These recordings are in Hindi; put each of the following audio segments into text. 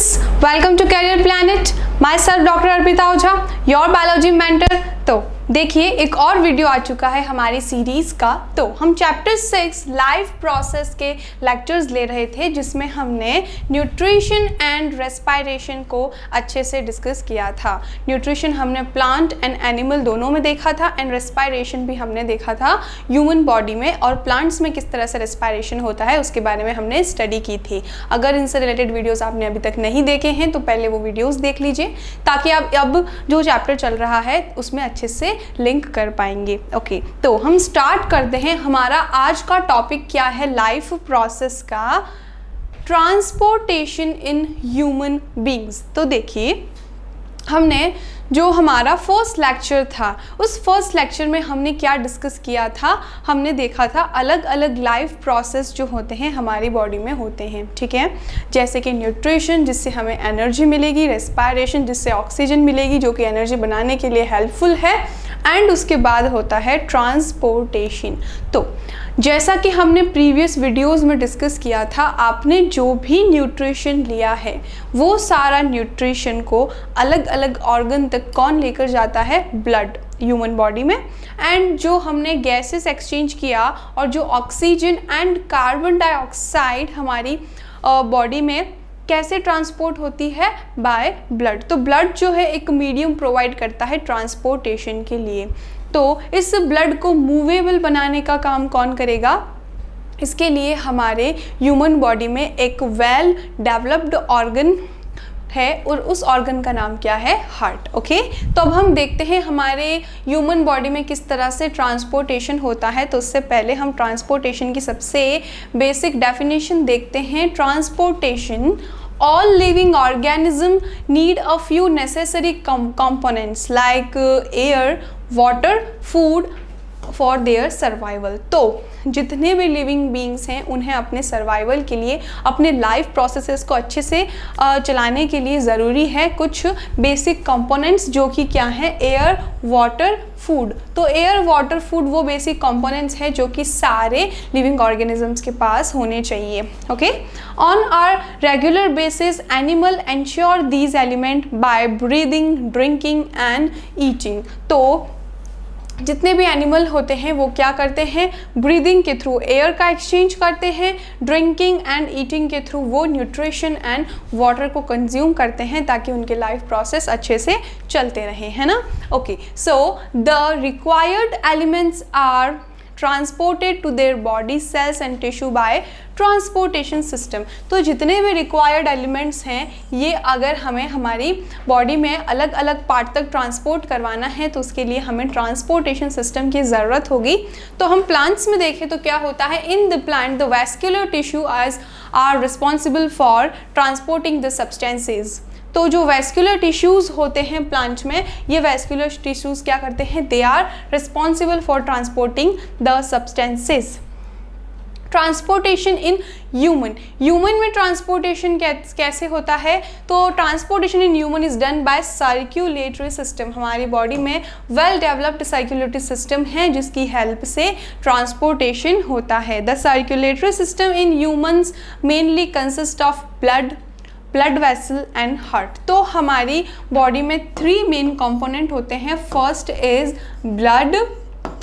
students, welcome to Career Planet. Myself Dr. Arpita Oja, your biology mentor. तो देखिए एक और वीडियो आ चुका है हमारी सीरीज़ का। तो हम चैप्टर 6 लाइफ प्रोसेस के लेक्चर्स ले रहे थे, जिसमें हमने न्यूट्रिशन एंड रेस्पिरेशन को अच्छे से डिस्कस किया था। न्यूट्रिशन हमने प्लांट एंड एनिमल दोनों में देखा था, एंड रेस्पिरेशन भी हमने देखा था ह्यूमन बॉडी में, और प्लांट्स में किस तरह से रेस्पिरेशन होता है उसके बारे में हमने स्टडी की थी। अगर इनसे रिलेटेड वीडियोज़ आपने अभी तक नहीं देखे हैं तो पहले वो वीडियोज़ देख लीजिए, ताकि आप अब जो चैप्टर चल रहा है उसमें अच्छे से लिंक कर पाएंगे। ओके, तो हम स्टार्ट करते हैं। हमारा आज का टॉपिक क्या है? लाइफ प्रोसेस का ट्रांसपोर्टेशन इन ह्यूमन बीइंग्स। तो देखिए हमने जो हमारा फर्स्ट लेक्चर था, उस फर्स्ट लेक्चर में हमने क्या डिस्कस किया था? हमने देखा था अलग अलग लाइफ प्रोसेस जो होते हैं हमारी बॉडी में होते हैं, ठीक है। जैसे कि न्यूट्रिशन, जिससे हमें एनर्जी मिलेगी, रेस्पिरेशन, जिससे ऑक्सीजन मिलेगी जो कि एनर्जी बनाने के लिए हेल्पफुल है, एंड उसके बाद होता है ट्रांसपोर्टेशन। तो जैसा कि हमने प्रीवियस वीडियोस में डिस्कस किया था, आपने जो भी न्यूट्रिशन लिया है वो सारा न्यूट्रिशन को अलग अलग ऑर्गन तक कौन लेकर जाता है? ब्लड, ह्यूमन बॉडी में। एंड जो हमने गैसेस एक्सचेंज किया और जो ऑक्सीजन एंड कार्बन डाइऑक्साइड हमारी बॉडी में कैसे ट्रांसपोर्ट होती है? By blood. तो ब्लड जो है एक मीडियम प्रोवाइड करता है ट्रांसपोर्टेशन के लिए। तो इस ब्लड को मूवेबल बनाने का काम कौन करेगा? इसके लिए हमारे ह्यूमन बॉडी में एक वेल डेवलप्ड ऑर्गन है, और उस ऑर्गन का नाम क्या है? हार्ट। ओके, तो अब हम देखते हैं हमारे ह्यूमन बॉडी में किस तरह से ट्रांसपोर्टेशन होता है। तो उससे पहले हम ट्रांसपोर्टेशन की सबसे बेसिक डेफिनेशन देखते हैं। Transportation: all living organism need a few necessary components like air, water, food for their survival। तो जितने भी लिविंग बीइंग्स हैं उन्हें अपने सर्वाइवल के लिए, अपने लाइफ प्रोसेसेस को अच्छे से चलाने के लिए ज़रूरी है कुछ बेसिक कंपोनेंट्स, जो कि क्या हैं? Air, water, food. तो एयर, वाटर, फूड वो बेसिक कंपोनेंट्स हैं जो कि सारे लिविंग ऑर्गेनिजम्स के पास होने चाहिए। Okay, on our regular basis animal ensure these element by breathing, drinking and eating. तो जितने भी एनिमल होते हैं वो क्या करते हैं? ब्रीदिंग के थ्रू एयर का एक्सचेंज करते हैं, ड्रिंकिंग एंड ईटिंग के थ्रू वो न्यूट्रिशन एंड वाटर को कंज्यूम करते हैं, ताकि उनके लाइफ प्रोसेस अच्छे से चलते रहें, है ना। Okay, so the required elements are transported to their body cells and tissue by transportation system. तो जितने भी रिक्वायर्ड एलिमेंट्स हैं, ये अगर हमें हमारी बॉडी में अलग अलग पार्ट तक ट्रांसपोर्ट करवाना है तो उसके लिए हमें ट्रांसपोर्टेशन सिस्टम की ज़रूरत होगी। तो हम प्लांट्स में देखें तो क्या होता है? In the plant the vascular tissue are responsible for transporting the substances. तो जो वैस्कुलर टिश्यूज़ होते हैं प्लांट में, ये वैस्कुलर टिश्यूज़ क्या करते हैं? They are responsible for transporting the substances. Transportation in human में ट्रांसपोर्टेशन कैसे होता है? तो transportation in human is done by circulatory system. हमारी बॉडी में वेल डेवलप्ड सर्कुलेटरी सिस्टम है जिसकी हेल्प से ट्रांसपोर्टेशन होता है। The circulatory system in humans mainly consist of blood vessel and heart. तो हमारी बॉडी में 3 मेन कंपोनेंट होते हैं। First is blood,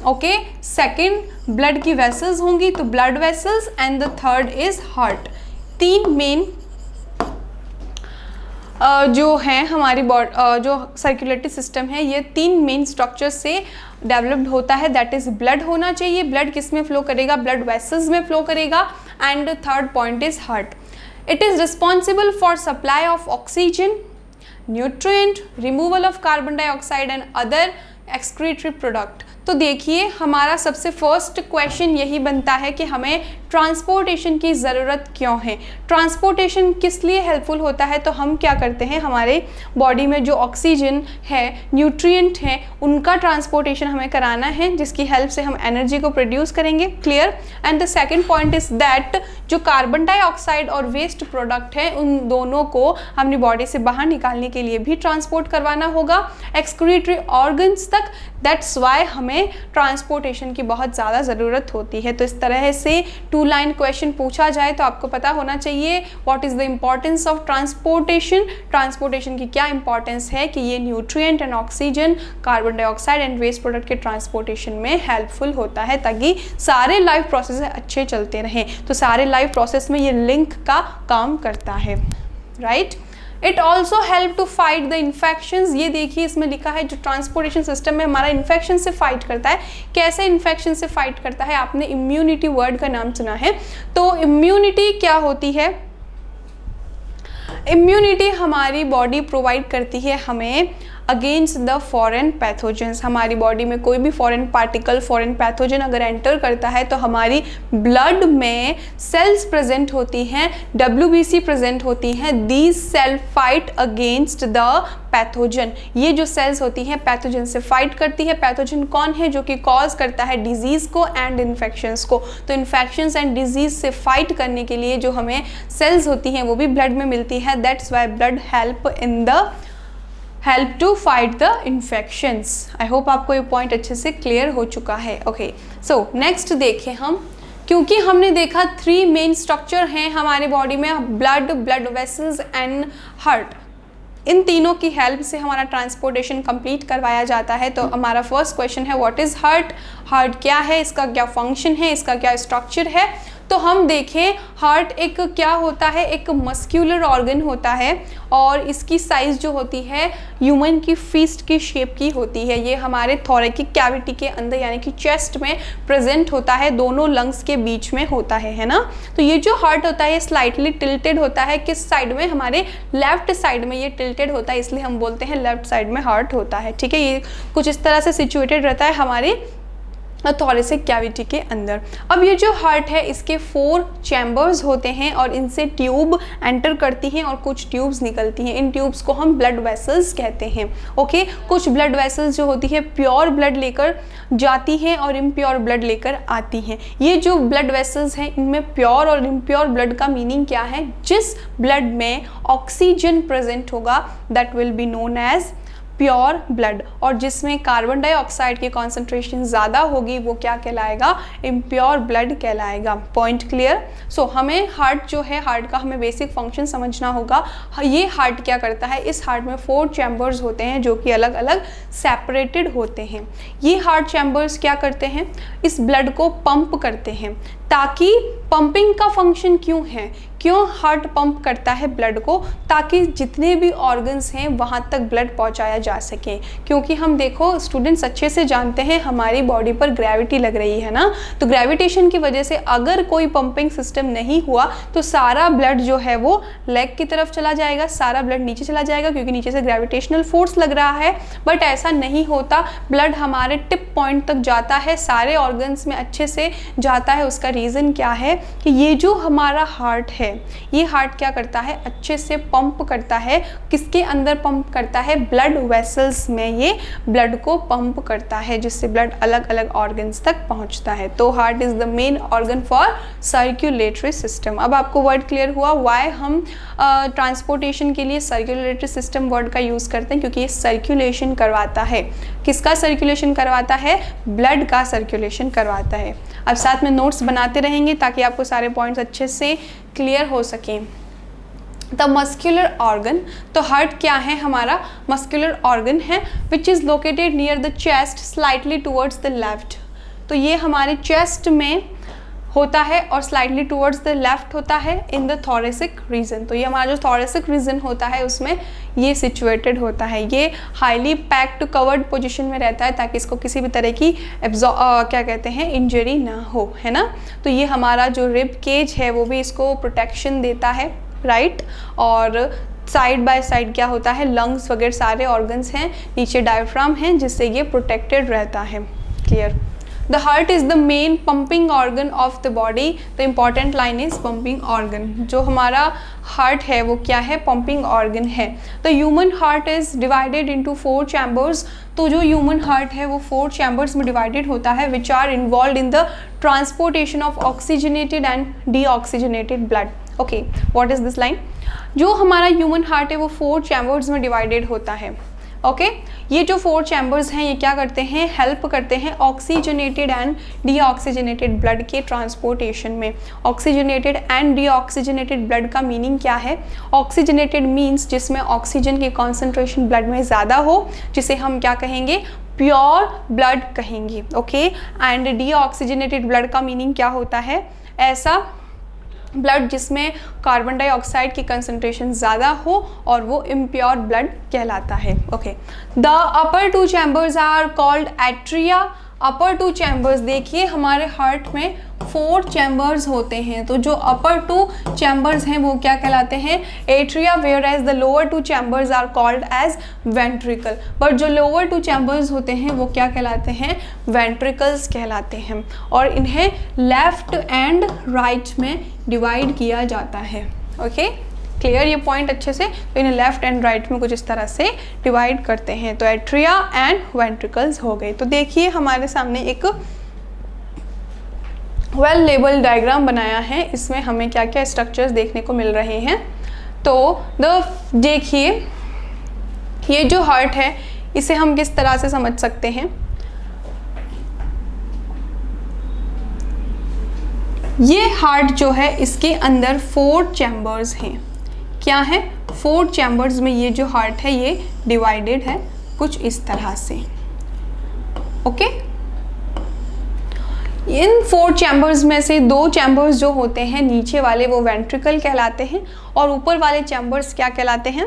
okay, second blood की वेसल्स होंगी तो blood vessels, and the third is heart. 3 main जो है हमारी जो सर्कुलेटरी सिस्टम है, ये 3 मेन स्ट्रक्चर से डेवलप्ड होता है। दैट इज ब्लड होना चाहिए। ब्लड किस में फ्लो करेगा? ब्लड वेसल्स में फ्लो करेगा। And third point is heart. It is responsible for supply of oxygen, nutrient, removal of carbon dioxide and other excretory product। तो देखिए हमारा सबसे फर्स्ट क्वेश्चन यही बनता है कि हमें ट्रांसपोर्टेशन की ज़रूरत क्यों है? ट्रांसपोर्टेशन किस लिए हेल्पफुल होता है? तो हम क्या करते हैं, हमारे बॉडी में जो ऑक्सीजन है, न्यूट्रिएंट है, उनका ट्रांसपोर्टेशन हमें कराना है, जिसकी हेल्प से हम एनर्जी को प्रोड्यूस करेंगे। Clear? And the second point is that जो कार्बन डाइऑक्साइड और वेस्ट प्रोडक्ट है, उन दोनों को अपनी बॉडी से बाहर निकालने के लिए भी ट्रांसपोर्ट करवाना होगा एक्सक्रीटरी ऑर्गन्स तक। दैट्स वाई हमें ट्रांसपोर्टेशन की बहुत ज़्यादा ज़रूरत होती है। तो इस तरह से टू 2 लाइन क्वेश्चन पूछा जाए तो आपको पता होना चाहिए what is the importance of transportation. Transportation की क्या इंपॉर्टेंस है कि ये nutrient and oxygen, carbon dioxide and waste product के ट्रांसपोर्टेशन में हेल्पफुल होता है ताकि सारे लाइफ प्रोसेस अच्छे चलते रहें। तो सारे लाइफ प्रोसेस में ये लिंक का काम करता है, right. It also help to fight the infections. ये देखिए इसमें लिखा है जो ट्रांसपोर्टेशन सिस्टम में हमारा इन्फेक्शन से फाइट करता है। कैसे इन्फेक्शन से फाइट करता है? आपने इम्यूनिटी वर्ड का नाम सुना है। तो इम्यूनिटी क्या होती है? इम्यूनिटी हमारी बॉडी प्रोवाइड करती है हमें अगेंस्ट द फॉरेन पैथोजेंस। हमारी बॉडी में कोई भी फॉरेन पार्टिकल, फॉरेन पैथोजन अगर एंटर करता है तो हमारी ब्लड में सेल्स प्रेजेंट होती हैं, WBC प्रेजेंट होती हैं। These cell fight against the pathogen. ये जो सेल्स होती हैं पैथोजन से फाइट करती है। पैथोजन कौन है? जो कि कॉज करता है डिजीज़ को एंड इन्फेक्शंस को। तो इन्फेक्शंस एंड डिजीज़ से फाइट करने के लिए जो हमें सेल्स होती हैं वो भी ब्लड में मिलती है। That's why blood help to fight the infections. I hope आपको ये पॉइंट अच्छे से क्लियर हो चुका है। ओके, सो नेक्स्ट देखें हम, क्योंकि हमने देखा 3 मेन स्ट्रक्चर हैं हमारे बॉडी में, blood, blood vessels and heart. इन तीनों की हेल्प से हमारा ट्रांसपोर्टेशन कंप्लीट करवाया जाता है। तो हमारा फर्स्ट क्वेश्चन है व्हाट इज़ हार्ट? हार्ट क्या है, इसका क्या फंक्शन है, इसका क्या स्ट्रक्चर है? तो हम देखें हार्ट एक क्या होता है, एक मस्क्यूलर ऑर्गन होता है और इसकी साइज़ जो होती है ह्यूमन की फिस्ट की शेप की होती है। ये हमारे थोरैकिक कैविटी के अंदर यानी कि चेस्ट में प्रेजेंट होता है, दोनों लंग्स के बीच में होता है ना। तो ये जो हार्ट होता है स्लाइटली टिल्टेड होता है। किस साइड में? हमारे लेफ्ट साइड में ये टिल्टेड होता है, इसलिए हम बोलते हैं लेफ्ट साइड में हार्ट होता है। ठीक है, ये कुछ इस तरह से सिचुएटेड रहता है हमारे थोरैसिक कैविटी के अंदर। अब ये जो हार्ट है इसके 4 चैम्बर्स होते हैं और इनसे ट्यूब एंटर करती हैं और कुछ ट्यूब्स निकलती हैं। इन ट्यूब्स को हम ब्लड वेसल्स कहते हैं। ओके, कुछ ब्लड वेसल्स जो होती है प्योर ब्लड लेकर जाती हैं और इम्प्योर ब्लड लेकर आती हैं। ये जो ब्लड वेसल्स हैं इनमें प्योर और इम्प्योर ब्लड का मीनिंग क्या है? जिस ब्लड में ऑक्सीजन प्रेजेंट होगा that will be known as pure blood, और जिसमें कार्बन डाइऑक्साइड की कॉन्सेंट्रेशन ज़्यादा होगी वो क्या कहलाएगा? इम्प्योर ब्लड कहलाएगा। Point clear? सो हमें हार्ट जो है, हार्ट का हमें बेसिक फंक्शन समझना होगा। ये हार्ट क्या करता है? इस हार्ट में 4 चैम्बर्स होते हैं जो कि अलग अलग सेपरेटेड होते हैं। ये हार्ट चैम्बर्स क्या करते हैं? इस ब्लड को पंप करते हैं। ताकि पंपिंग का फंक्शन क्यों है? क्यों हार्ट पंप करता है ब्लड को? ताकि जितने भी ऑर्गन्स हैं वहाँ तक ब्लड पहुँचाया जा सके। क्योंकि हम देखो स्टूडेंट्स अच्छे से जानते हैं हमारी बॉडी पर ग्रेविटी लग रही है ना, तो ग्रेविटेशन की वजह से अगर कोई पंपिंग सिस्टम नहीं हुआ तो सारा ब्लड जो है वो लेग की तरफ चला जाएगा, सारा ब्लड नीचे चला जाएगा क्योंकि नीचे से ग्रेविटेशनल फोर्स लग रहा है। बट ऐसा नहीं होता, ब्लड हमारे टिप पॉइंट तक जाता है, सारे ऑर्गन्स में अच्छे से जाता है। उसका रीज़न क्या है कि ये जो हमारा हार्ट है, ये हार्ट क्या करता है? अच्छे से पंप करता है। किसके अंदर पंप करता है? ब्लड वेसल्स में ये ब्लड को पंप करता है, जिससे ब्लड अलग अलग ऑर्गन्स तक पहुंचता है। तो heart is the main organ for circulatory system. अब आपको वर्ड क्लियर हुआ व्हाई हम ट्रांसपोर्टेशन के लिए सर्कुलेटरी सिस्टम वर्ड का यूज़ करते हैं? क्योंकि ये सर्कुलेशन करवाता है। किसका सर्कुलेशन करवाता है? ब्लड का सर्कुलेशन करवाता है। अब साथ में नोट्स बनाते रहेंगे ताकि आपको सारे पॉइंट्स अच्छे से क्लियर हो सकें। द मस्क्यूलर ऑर्गन, तो हार्ट क्या है? हमारा मस्क्यूलर ऑर्गन है which is located near the chest slightly towards the left. तो ये हमारे चेस्ट में होता है और स्लाइटली टूवर्ड्स द लेफ्ट होता है इन द थोरैसिक रीजन। तो ये हमारा जो थोरैसिक रीजन होता है उसमें ये सिचुएटेड होता है। ये हाईली पैक्ड कवर्ड पोजीशन में रहता है ताकि इसको किसी भी तरह की क्या कहते हैं इंजरी ना हो, है ना। तो ये हमारा जो रिब केज है वो भी इसको प्रोटेक्शन देता है, राइट। और साइड बाय साइड क्या होता है? लंग्स वगैरह सारे ऑर्गन्स हैं, नीचे डायफ्राम है जिससे ये प्रोटेक्टेड रहता है। Clear? The heart is the main pumping organ of the body. The important line is pumping organ. जो हमारा हार्ट है वो क्या है? pumping organ है। The human heart is divided into 4 chambers. तो जो ह्यूमन हार्ट है वो 4 चैम्बर्स में डिवाइडेड होता है which are involve in the transportation of oxygenated and deoxygenated blood. Okay, what is this line? जो हमारा ह्यूमन हार्ट है वो 4 चैम्बर्स में डिवाइडेड होता है। ओके ये जो 4 चैम्बर्स हैं ये क्या करते हैं, हेल्प करते हैं ऑक्सीजनेटेड एंड डीऑक्सीजनेटेड ब्लड के ट्रांसपोर्टेशन में। ऑक्सीजनेटेड एंड डीऑक्सीजनेटेड ब्लड का मीनिंग क्या है? ऑक्सीजनेटेड मीन्स जिसमें ऑक्सीजन की कॉन्सेंट्रेशन ब्लड में ज़्यादा हो, जिसे हम क्या कहेंगे, प्योर ब्लड कहेंगे। ओके एंड डीऑक्सीजनेटेड ब्लड का मीनिंग क्या होता है? ऐसा ब्लड जिसमें कार्बन डाइऑक्साइड की कंसंट्रेशन ज़्यादा हो और वो इम्प्योर ब्लड कहलाता है। Okay the upper 2 chambers are called atria. Upper 2 chambers, देखिए हमारे हार्ट में 4 चैम्बर्स होते हैं, तो जो अपर 2 चैम्बर्स हैं वो क्या कहलाते हैं, atria, where as the lower 2 chambers are called as ventricle. पर जो लोअर 2 चैम्बर्स होते हैं वो क्या कहलाते हैं, वेंट्रिकल्स कहलाते हैं, और इन्हें लेफ्ट एंड राइट में डिवाइड किया जाता है। ओके क्लियर ये पॉइंट अच्छे से? तो इन्हें लेफ्ट एंड राइट में कुछ इस तरह से डिवाइड करते हैं, तो एट्रिया एंड वेंट्रिकल्स हो गए। तो देखिए हमारे सामने एक वेल लेबल डायग्राम बनाया है, इसमें हमें क्या क्या स्ट्रक्चर्स देखने को मिल रहे हैं। तो देखिए ये जो हार्ट है इसे हम किस तरह से समझ सकते हैं, ये हार्ट जो है इसके अंदर 4 चैम्बर्स हैं। क्या है? 4 चैम्बर्स में ये जो हार्ट है ये डिवाइडेड है कुछ इस तरह से। ओके इन 4 चैम्बर्स में से 2 चैम्बर्स जो होते हैं नीचे वाले वो वेंट्रिकल कहलाते हैं, और ऊपर वाले चैम्बर्स क्या कहलाते हैं,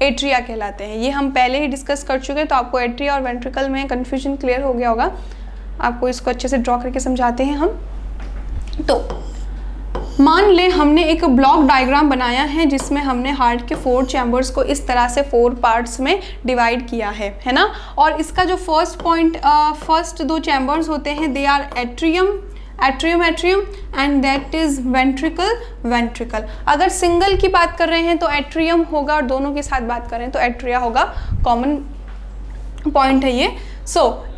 एट्रिया कहलाते हैं। ये हम पहले ही डिस्कस कर चुके हैं, तो आपको एट्रिया और वेंट्रिकल में कन्फ्यूजन क्लियर हो गया होगा। आपको इसको अच्छे से ड्रॉ करके समझाते हैं हम। तो मान ले हमने एक ब्लॉक डायग्राम बनाया है जिसमें हमने हार्ट के 4 चैम्बर्स को इस तरह से 4 पार्ट्स में डिवाइड किया है ना। और इसका जो फर्स्ट 2 चैम्बर्स होते हैं they are atrium and that is ventricle. अगर सिंगल की बात कर रहे हैं तो एट्रियम होगा, और दोनों के साथ बात कर रहे हैं तो एट्रिया होगा। कॉमन पॉइंट है ये।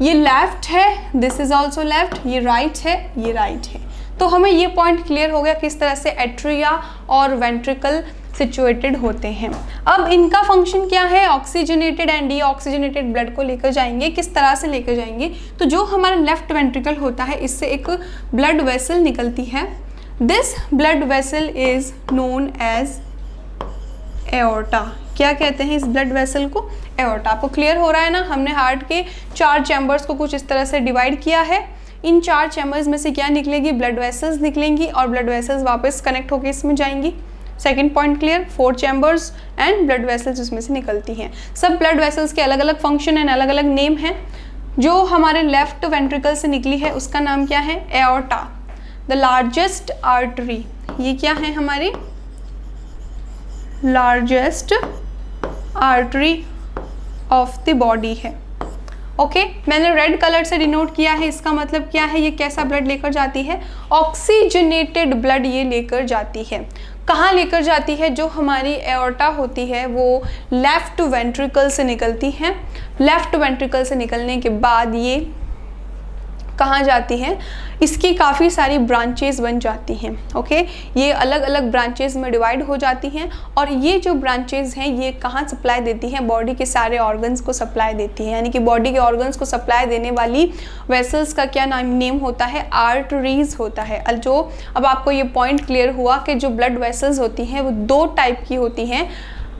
ये लेफ्ट है, दिस इज ऑल्सो लेफ्ट, ये राइट है, ये राइट है। तो हमें ये पॉइंट क्लियर हो गया किस तरह से एट्रिया और वेंट्रिकल सिचुएटेड होते हैं। अब इनका फंक्शन क्या है, ऑक्सीजनेटेड एंड डीऑक्सीजनेटेड ब्लड को लेकर जाएंगे। किस तरह से लेकर जाएंगे, तो जो हमारा लेफ्ट वेंट्रिकल होता है इससे एक ब्लड वेसल निकलती है। This blood vessel is known as aorta. क्या कहते हैं इस ब्लड वेसल को, एओर्टा। आपको क्लियर हो रहा है ना, हमने हार्ट के 4 चैम्बर्स को कुछ इस तरह से डिवाइड किया है। इन 4 चैम्बर्स में से क्या निकलेगी, ब्लड वेसल्स निकलेंगी, और ब्लड वेसल्स वापस कनेक्ट होकर इसमें जाएंगी। Second point clear, 4 chambers and blood vessels इसमें से निकलती हैं। सब ब्लड वेसल्स के अलग अलग फंक्शन एंड अलग अलग नेम हैं। जो हमारे लेफ्ट वेंट्रिकल से निकली है उसका नाम क्या है, एओर्टा, द लार्जेस्ट आर्टरी। ये क्या है, हमारी largest artery of the body है। ओके मैंने रेड कलर से डिनोट किया है, इसका मतलब क्या है, ये कैसा ब्लड लेकर जाती है, ऑक्सीजनेटेड ब्लड ये लेकर जाती है। कहाँ लेकर जाती है, जो हमारी एओर्टा होती है वो लेफ्ट वेंट्रिकल से निकलती है। लेफ्ट वेंट्रिकल से निकलने के बाद ये कहाँ जाती है, इसकी काफ़ी सारी ब्रांचेस बन जाती हैं। ओके ये अलग अलग ब्रांचेस में डिवाइड हो जाती हैं, और ये जो ब्रांचेस हैं ये कहाँ सप्लाई देती हैं, बॉडी के सारे ऑर्गन्स को सप्लाई देती है। यानी कि बॉडी के ऑर्गन्स को सप्लाई देने वाली वेसल्स का क्या नेम होता है, आर्टरीज होता है। जो अब आपको ये पॉइंट क्लियर हुआ कि जो ब्लड वेसल्स होती हैं वो 2 टाइप की होती हैं,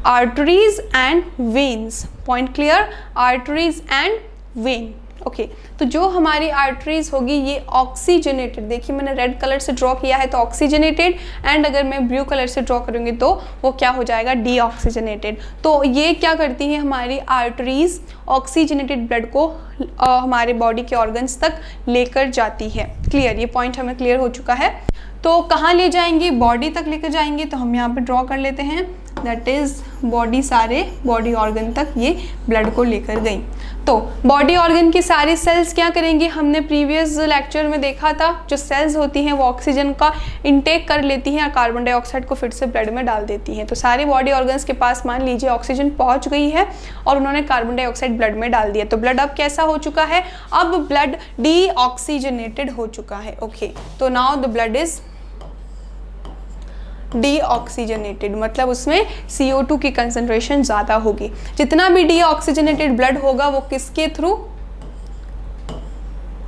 arteries and veins. Point clear, arteries and when. Okay तो जो हमारी आर्टरीज होगी ये ऑक्सीजनेटेड, देखिए मैंने रेड कलर से ड्रॉ किया है तो ऑक्सीजनेटेड, एंड अगर मैं ब्लू कलर से ड्रॉ करूँगी तो वो क्या हो जाएगा, डीऑक्सीजनेटेड। तो ये क्या करती है, हमारी आर्टरीज ऑक्सीजनेटेड ब्लड को हमारे बॉडी के ऑर्गन्स तक लेकर जाती है। क्लियर, ये पॉइंट हमें क्लियर हो चुका है। तो कहाँ ले जाएंगे, बॉडी तक लेकर जाएंगे। तो हम यहाँ पे ड्रॉ कर लेते हैं, दैट इज़ बॉडी, सारे बॉडी ऑर्गन तक ये ब्लड को लेकर गई। तो बॉडी ऑर्गन की सारी सेल्स क्या करेंगी, हमने प्रीवियस लेक्चर में देखा था, जो सेल्स होती हैं वो ऑक्सीजन का इनटेक कर लेती हैं और कार्बन डाइऑक्साइड को फिर से ब्लड में डाल देती हैं। तो सारी बॉडी ऑर्गन्स के पास मान लीजिए ऑक्सीजन पहुंच गई है और उन्होंने कार्बन डाइऑक्साइड ब्लड में डाल दिया। तो ब्लड अब कैसा हो चुका है, अब ब्लड डीऑक्सीजनेटेड हो चुका है। ओके तो now the blood is deoxygenated, मतलब उसमें CO2 की कंसंट्रेशन ज़्यादा होगी। जितना भी डीऑक्सीजनेटेड ब्लड होगा वो किसके थ्रू,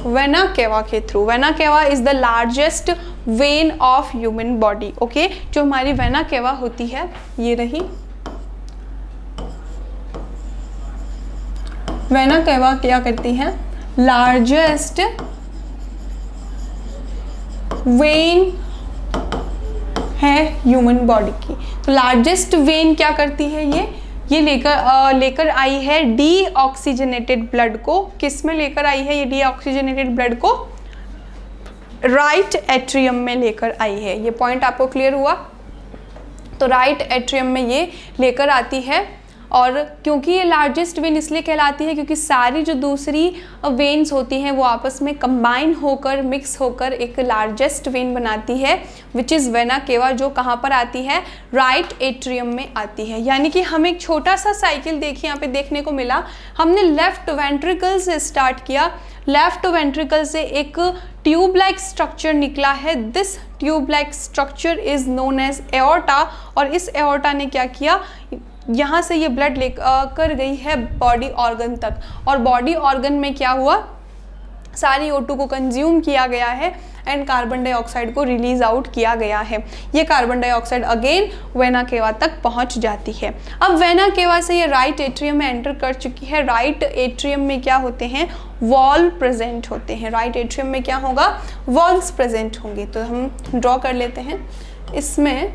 वेना केवा के through. Vena cava is the largest when of human body. Okay, जो हमारी वेना केवा होती है ये रही, वेना केवा क्या करती है, लार्जेस्ट वेन है ह्यूमन बॉडी की। तो लार्जेस्ट वेन क्या करती है, ये लेकर आई है डीऑक्सीजनेटेड ब्लड को। किस में लेकर आई है ये डीऑक्सीजनेटेड ब्लड को, राइट एट्रियम में लेकर आई है। ये पॉइंट आपको क्लियर हुआ। तो राइट एट्रियम में ये लेकर आती है, और क्योंकि ये लार्जेस्ट वेन इसलिए कहलाती है क्योंकि सारी जो दूसरी वेन्स होती हैं वो आपस में कंबाइन होकर, मिक्स होकर एक लार्जेस्ट वेन बनाती है, विच इज़ वेना केवा, जो कहाँ पर आती है, राइट एट्रियम में आती है। यानी कि हम एक छोटा सा साइकिल देखिए यहाँ पे देखने को मिला। हमने लेफ्ट वेंट्रिकल से स्टार्ट किया, लेफ्ट वेंट्रिकल से एक ट्यूब लाइक स्ट्रक्चर निकला है। This tube like structure is known as aorta, और इस एओर्टा ने क्या किया, यहाँ से ये ब्लड लेकर गई है बॉडी ऑर्गन तक, और बॉडी ऑर्गन में क्या हुआ, सारी O2 को कंज्यूम किया गया है एंड कार्बन डाइऑक्साइड को रिलीज आउट किया गया है। ये carbon dioxide again vena cava तक पहुंच जाती है। अब वेना केवा से ये राइट एट्रियम में एंटर कर चुकी है। राइट एट्रियम में क्या होते हैं, वॉल्व प्रेजेंट होते हैं। राइट एट्रियम में क्या होगा, वॉल्व्स प्रेजेंट होंगे। तो हम ड्रॉ कर लेते हैं, इसमें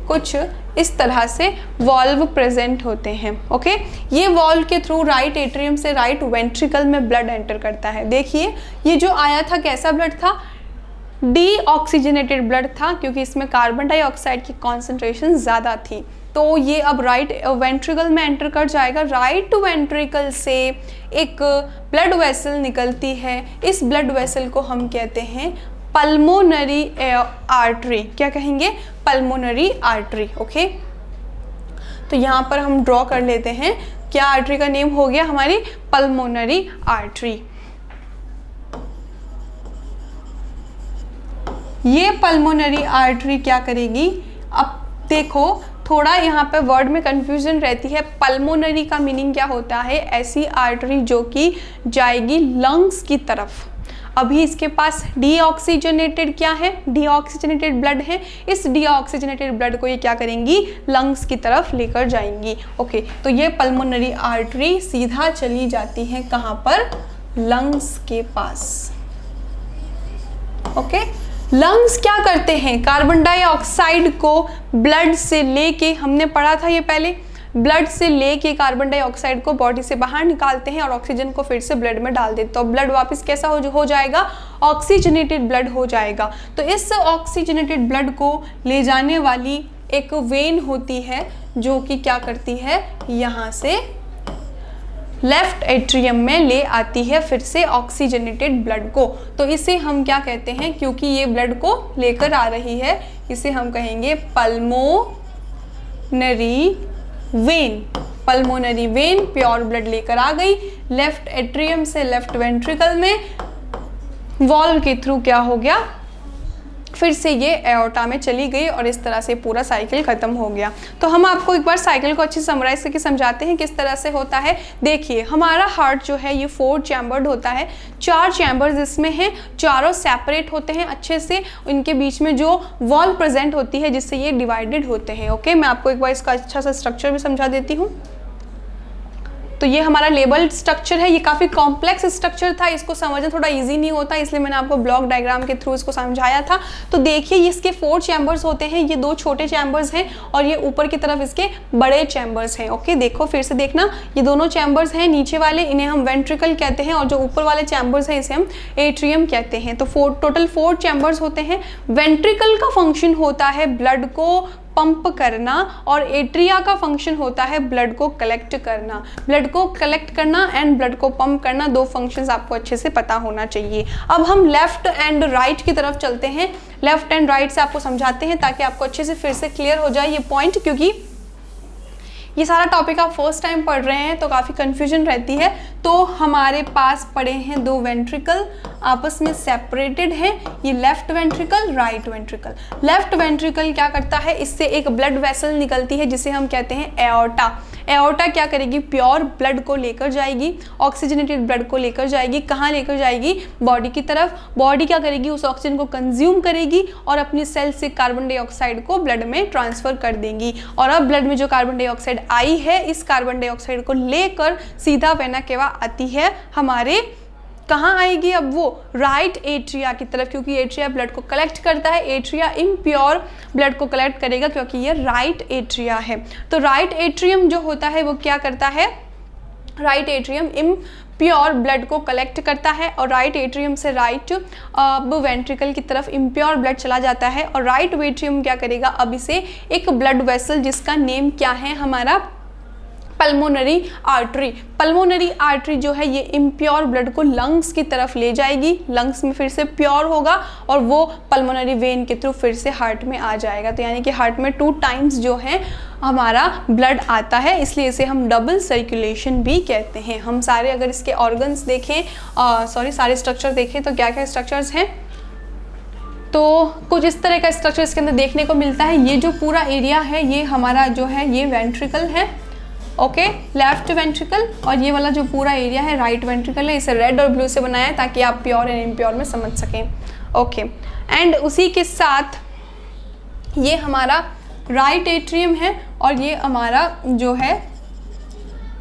कुछ इस तरह से वॉल्व प्रेजेंट होते हैं। ओके, ये वॉल्व के थ्रू राइट एट्रियम से राइट वेंट्रिकल में ब्लड एंटर करता है। देखिए ये जो आया था कैसा ब्लड था, डीऑक्सीजनेटेड ब्लड था, क्योंकि इसमें कार्बन डाइऑक्साइड की कॉन्सेंट्रेशन ज़्यादा थी। तो ये अब राइट वेंट्रिकल में एंटर कर जाएगा। राइट वेंट्रिकल से एक ब्लड वेसल निकलती है। इस ब्लड वेसल को हम कहते हैं पल्मोनरी आर्टरी। क्या कहेंगे, पल्मोनरी आर्टरी। ओके, तो यहाँ पर हम ड्रॉ कर लेते हैं, क्या आर्टरी का नेम हो गया हमारी, पल्मोनरी आर्टरी। ये पल्मोनरी आर्टरी क्या करेगी, अब देखो थोड़ा यहाँ पे वर्ड में कंफ्यूजन रहती है। पल्मोनरी का मीनिंग क्या होता है, ऐसी आर्टरी जो कि जाएगी लंग्स की तरफ। अभी इसके पास डीऑक्सीजनेटेड क्या है, डीऑक्सीजनेटेड ब्लड है। इस डीऑक्सीजनेटेड ब्लड को ये क्या करेंगी, लंग्स की तरफ लेकर जाएंगी। ओके, तो ये पल्मोनरी आर्टरी सीधा चली जाती है कहाँ पर, लंग्स के पास। ओके, लंग्स क्या करते हैं, कार्बन डाइऑक्साइड को ब्लड से लेके, हमने पढ़ा था ये पहले, ब्लड से लेके कार्बन डाइऑक्साइड को बॉडी से बाहर निकालते हैं और ऑक्सीजन को फिर से ब्लड में डाल देते हैं। तो ब्लड वापस कैसा हो जाएगा, ऑक्सीजनेटेड ब्लड हो जाएगा। तो इस ऑक्सीजनेटेड ब्लड को ले जाने वाली एक वेन होती है जो कि क्या करती है, यहाँ से लेफ्ट एट्रियम में ले आती है फिर से ऑक्सीजनेटेड ब्लड को। तो इसे हम क्या कहते हैं, क्योंकि ये ब्लड को लेकर आ रही है, इसे हम कहेंगे pulmonary vein. Pulmonary vein pure blood लेकर आ गई लेफ्ट एट्रियम से लेफ्ट वेंट्रिकल में, वॉल्व के थ्रू क्या हो गया, फिर से ये एओर्टा में चली गई और इस तरह से पूरा साइकिल खत्म हो गया। तो हम आपको एक बार साइकिल को अच्छे से समराइज करके समझाते हैं किस तरह से होता है। देखिए हमारा हार्ट जो है ये 4 चैम्बर्ड होता है, 4 चैम्बर्स इसमें हैं, चारों सेपरेट होते हैं अच्छे से, इनके बीच में जो वॉल प्रेजेंट होती है जिससे ये डिवाइडेड होते हैं। ओके, मैं आपको एक बार इसका अच्छा सा स्ट्रक्चर भी समझा देती हूँ। तो ये हमारा लेबल्ड स्ट्रक्चर है, ये काफ़ी कॉम्प्लेक्स स्ट्रक्चर था, इसको समझना थोड़ा इजी नहीं होता, इसलिए मैंने आपको ब्लॉक डायग्राम के थ्रू इसको समझाया था। तो देखिए इसके 4 चैम्बर्स होते हैं, ये 2 छोटे चैम्बर्स हैं और ये ऊपर की तरफ इसके बड़े चैम्बर्स हैं। ओके, देखो फिर से देखना, ये दोनों चैम्बर्स हैं नीचे वाले, इन्हें हम वेंट्रिकल कहते हैं, और जो ऊपर वाले चैम्बर्स हैं इसे हम एट्रियम कहते हैं। तो टोटल 4 चैम्बर्स होते हैं। वेंट्रिकल का फंक्शन होता है ब्लड को पंप करना और एट्रिया का फंक्शन होता है ब्लड को कलेक्ट करना। ब्लड को कलेक्ट करना एंड ब्लड को पंप करना, 2 फंक्शंस आपको अच्छे से पता होना चाहिए। अब हम लेफ्ट एंड राइट की तरफ चलते हैं, लेफ्ट एंड राइट से आपको समझाते हैं ताकि आपको अच्छे से फिर से क्लियर हो जाए ये पॉइंट, क्योंकि ये सारा टॉपिक आप फर्स्ट टाइम पढ़ रहे हैं तो काफ़ी कन्फ्यूजन रहती है। तो हमारे पास पड़े हैं दो वेंट्रिकल, आपस में सेपरेटेड हैं, ये left ventricle, right ventricle. Left ventricle क्या करता है, इससे एक ब्लड वेसल निकलती है जिसे हम कहते हैं एओर्टा। एओर्टा क्या करेगी, प्योर ब्लड को लेकर जाएगी, ऑक्सीजनेटेड ब्लड को लेकर जाएगी, कहाँ लेकर जाएगी, बॉडी की तरफ। बॉडी क्या करेगी, उस ऑक्सीजन को कंज्यूम करेगी और अपनी सेल से कार्बन डाइऑक्साइड को ब्लड में ट्रांसफर कर देंगी। और अब ब्लड में जो कार्बन डाइऑक्साइड आई है, इस कार्बन डाइऑक्साइड को लेकर सीधा वेना केवा आती है हमारे, कहाँ आएगी अब वो, राइट एट्रिया की तरफ, क्योंकि एट्रिया ब्लड को कलेक्ट करता है। एट्रिया इम्प्योर ब्लड को कलेक्ट करेगा क्योंकि ये राइट एट्रिया है। तो राइट एट्रियम जो होता है वो क्या करता है, राइट एट्रियम इम्प्योर ब्लड को कलेक्ट करता है और राइट एट्रियम से राइट वेंट्रिकल की तरफ इम्प्योर ब्लड चला जाता है। और राइट एट्रियम क्या करेगा, अब इसे एक ब्लड वेसल जिसका नेम क्या है हमारा, पल्मोनरी आर्टरी। पल्मोनरी आर्टरी जो है ये इम्प्योर ब्लड को लंग्स की तरफ ले जाएगी, लंग्स में फिर से प्योर होगा और वो पल्मोनरी वेन के थ्रू फिर से हार्ट में आ जाएगा। तो यानी कि हार्ट में 2 टाइम्स जो है हमारा ब्लड आता है, इसलिए इसे हम डबल सर्कुलेशन भी कहते हैं। हम सारे अगर इसके ऑर्गन्स देखें, सारे स्ट्रक्चर देखें तो क्या क्या स्ट्रक्चर्स हैं, तो कुछ इस तरह का स्ट्रक्चर इसके अंदर देखने को मिलता है। ये जो पूरा एरिया है ये हमारा जो है ये वेंट्रिकल है, ओके, लेफ्ट वेंट्रिकल, और ये वाला जो पूरा एरिया है राइट वेंट्रिकल है। इसे रेड और ब्लू से बनाया है ताकि आप प्योर एंड इम्प्योर में समझ सकें, ओके। एंड उसी के साथ ये हमारा राइट एट्रियम है और ये हमारा जो है,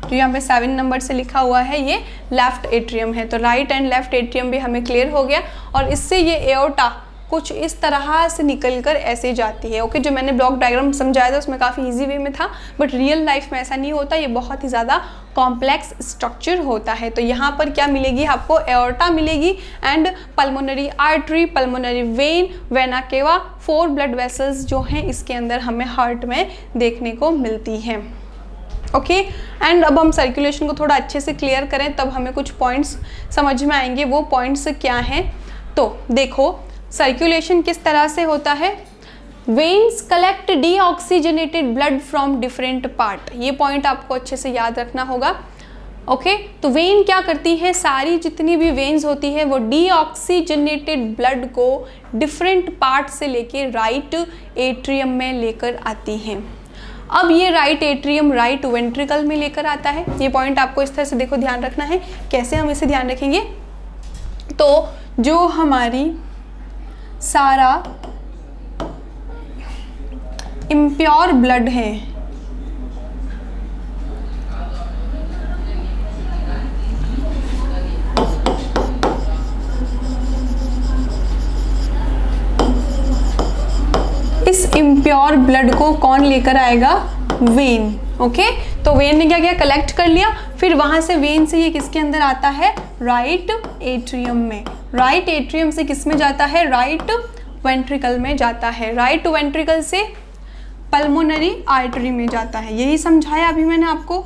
जो यहाँ पे 7 नंबर से लिखा हुआ है, ये लेफ्ट एट्रियम है। तो राइट एंड लेफ्ट एट्रियम भी हमें क्लियर हो गया। और इससे ये एओर्टा कुछ इस तरह से निकलकर ऐसे जाती है, ओके। जो मैंने ब्लॉक डायग्राम समझाया था उसमें काफ़ी इजी वे में था, बट रियल लाइफ में ऐसा नहीं होता, ये बहुत ही ज़्यादा कॉम्प्लेक्स स्ट्रक्चर होता है। तो यहाँ पर क्या मिलेगी आपको, एओर्टा मिलेगी and pulmonary artery, pulmonary vein, vena cava, 4 blood vessels जो हैं इसके अंदर हमें हार्ट में देखने को मिलती हैं, ओके। एंड अब हम सर्कुलेशन को थोड़ा अच्छे से क्लियर करें तब हमें कुछ पॉइंट्स समझ में आएंगे। वो पॉइंट्स क्या हैं, तो देखो सर्कुलेशन किस तरह से होता है, veins collect deoxygenated blood from different part, ये पॉइंट आपको अच्छे से याद रखना होगा, ओके। तो वेन क्या करती है, सारी जितनी भी वेन्स होती है वो डीऑक्सीजनेटेड ब्लड को डिफरेंट पार्ट से लेके राइट एट्रियम में लेकर आती हैं। अब ये राइट एट्रियम राइट वेंट्रिकल में लेकर आता है। ये पॉइंट आपको इस तरह से देखो ध्यान रखना है। कैसे हम इसे ध्यान रखेंगे, तो जो हमारी सारा इम्प्योर ब्लड है इस इम्प्योर ब्लड को कौन लेकर आएगा, वेन, ओके। तो वेन ने क्या किया, कलेक्ट कर लिया, फिर वहां से वेन से ये किसके अंदर आता है, राइट एट्रियम में। राइट एट्रियम से किस में जाता है, राइट वेंट्रिकल में जाता है। राइट वेंट्रिकल से पल्मोनरी आर्टरी में जाता है। यही समझाया अभी मैंने आपको,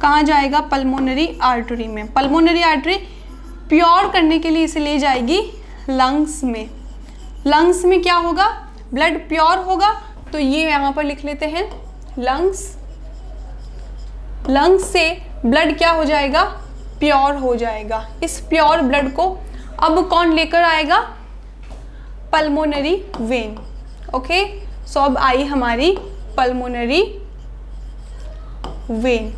कहाँ जाएगा, पल्मोनरी आर्टरी में। पल्मोनरी आर्टरी प्योर करने के लिए इसे ले जाएगी लंग्स में। लंग्स में क्या होगा, ब्लड प्योर होगा, तो ये यहाँ पर लिख लेते हैं लंग्स। लंग्स से ब्लड क्या हो जाएगा, प्योर हो जाएगा। इस प्योर ब्लड को अब कौन लेकर आएगा, पल्मोनरी वेन, ओके। सो अब आई हमारी पल्मोनरी वेन।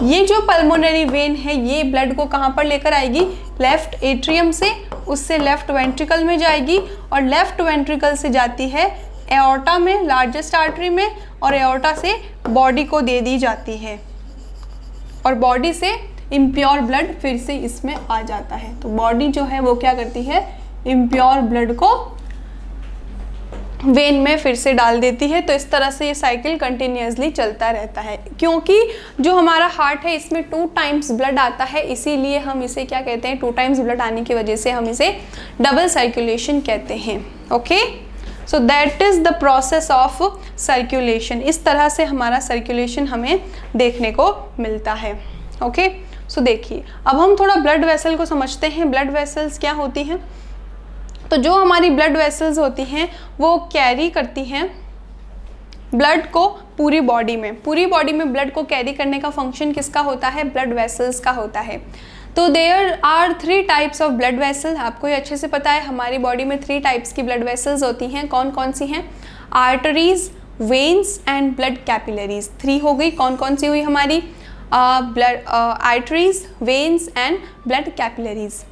ये जो पल्मोनरी वेन है ये ब्लड को कहाँ पर लेकर आएगी, लेफ्ट एट्रियम से, उससे लेफ्ट वेंट्रिकल में जाएगी और लेफ्ट वेंट्रिकल से जाती है एओर्टा में, लार्जेस्ट आर्टरी में, और एओर्टा से बॉडी को दे दी जाती है और बॉडी से इम्प्योर ब्लड फिर से इसमें आ जाता है। तो बॉडी जो है वो क्या करती है, इम्प्योर ब्लड को वेन में फिर से डाल देती है। तो इस तरह से ये साइकिल कंटिन्यूसली चलता रहता है। क्योंकि जो हमारा हार्ट है इसमें 2 टाइम्स ब्लड आता है, इसीलिए हम इसे क्या कहते हैं, 2 टाइम्स ब्लड आने की वजह से हम इसे डबल सर्कुलेशन कहते हैं, okay. So that is the process of circulation. इस तरह से हमारा सर्कुलेशन हमें देखने को मिलता है, ओके। सो देखिए अब हम थोड़ा ब्लड वेसल को समझते हैं। ब्लड वेसल्स क्या होती हैं, तो जो हमारी ब्लड वेसल्स होती हैं वो कैरी करती हैं ब्लड को पूरी बॉडी में ब्लड को कैरी करने का फंक्शन किसका होता है? ब्लड वेसल्स का होता है। तो there are 3 types of blood vessel. आपको ये अच्छे से पता है हमारी बॉडी में 3 टाइप्स की ब्लड वेसल्स होती हैं। कौन कौन सी हैं? Arteries, veins and blood capillaries. 3 हो गई। कौन कौन सी हुई हमारी? Blood arteries, veins and blood capillaries.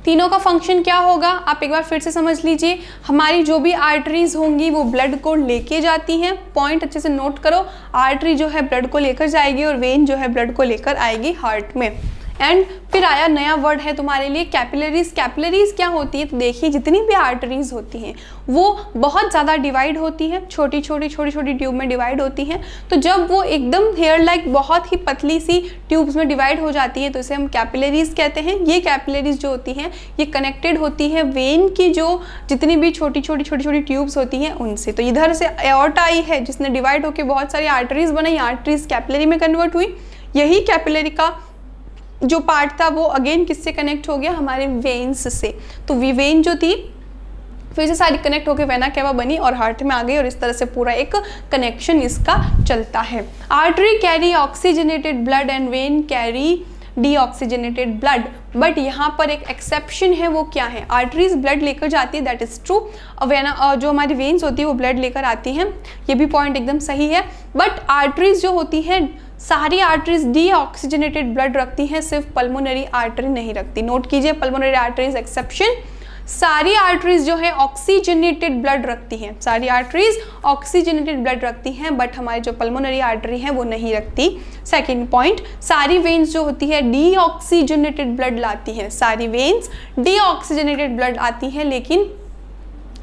तीनों का फंक्शन क्या होगा आप एक बार फिर से समझ लीजिए। हमारी जो भी आर्टरीज होंगी वो ब्लड को लेके जाती हैं। पॉइंट अच्छे से नोट करो, आर्टरी जो है ब्लड को लेकर जाएगी और वेन जो है ब्लड को लेकर आएगी हार्ट में। एंड फिर आया नया वर्ड है तुम्हारे लिए कैपिलरीज। कैपिलरीज क्या होती है? तो देखिए जितनी भी आर्टरीज होती हैं वो बहुत ज़्यादा डिवाइड होती हैं, छोटी छोटी ट्यूब में डिवाइड होती हैं। तो जब वो एकदम हेयर लाइक बहुत ही पतली सी ट्यूब्स में डिवाइड हो जाती है तो इसे हम कैपिलरीज कहते हैं। ये कैपिलरीज जो होती हैं ये कनेक्टेड होती है वेन की जो जितनी भी छोटी छोटी ट्यूब्स होती हैं उनसे। तो इधर से एओर्टा आई है जिसने डिवाइड होकर बहुत सारी आर्टरीज बनाई, आर्टरीज कैपिलरी में कन्वर्ट हुई। यही कैपिलरी का जो पार्ट था वो अगेन किससे कनेक्ट हो गया? हमारे वेन्स से। तो वेन जो थी फिर से सारी कनेक्ट होकर वेना कैवा बनी और हार्ट में आ गई और इस तरह से पूरा एक कनेक्शन इसका चलता है। Artery carry oxygenated blood and when carry deoxygenated blood. But यहाँ पर एक एक्सेप्शन है, वो क्या है? आर्टरीज ब्लड लेकर जाती है, दैट इज ट्रू। वेना जो हमारी वेन्स होती है वो ब्लड लेकर आती हैं, ये भी पॉइंट एकदम सही है। बट आर्टरीज जो होती हैं सारी आर्टरीज डीऑक्सीजनेटेड ब्लड रखती हैं, सिर्फ पल्मोनरी आर्टरी नहीं रखती। नोट कीजिए पल्मोनरी आर्टरीज एक्सेप्शन। सारी आर्टरीज जो है ऑक्सीजनेटेड ब्लड रखती हैं, सारी आर्टरीज ऑक्सीजनेटेड ब्लड रखती हैं, बट हमारी जो पल्मोनरी आर्टरी है वो नहीं रखती। सेकंड पॉइंट, सारी वेन्स जो होती है डीऑक्सीजनेटेड ब्लड लाती हैं, सारी वेन्स डीऑक्सीजनेटेड ब्लड आती हैं, लेकिन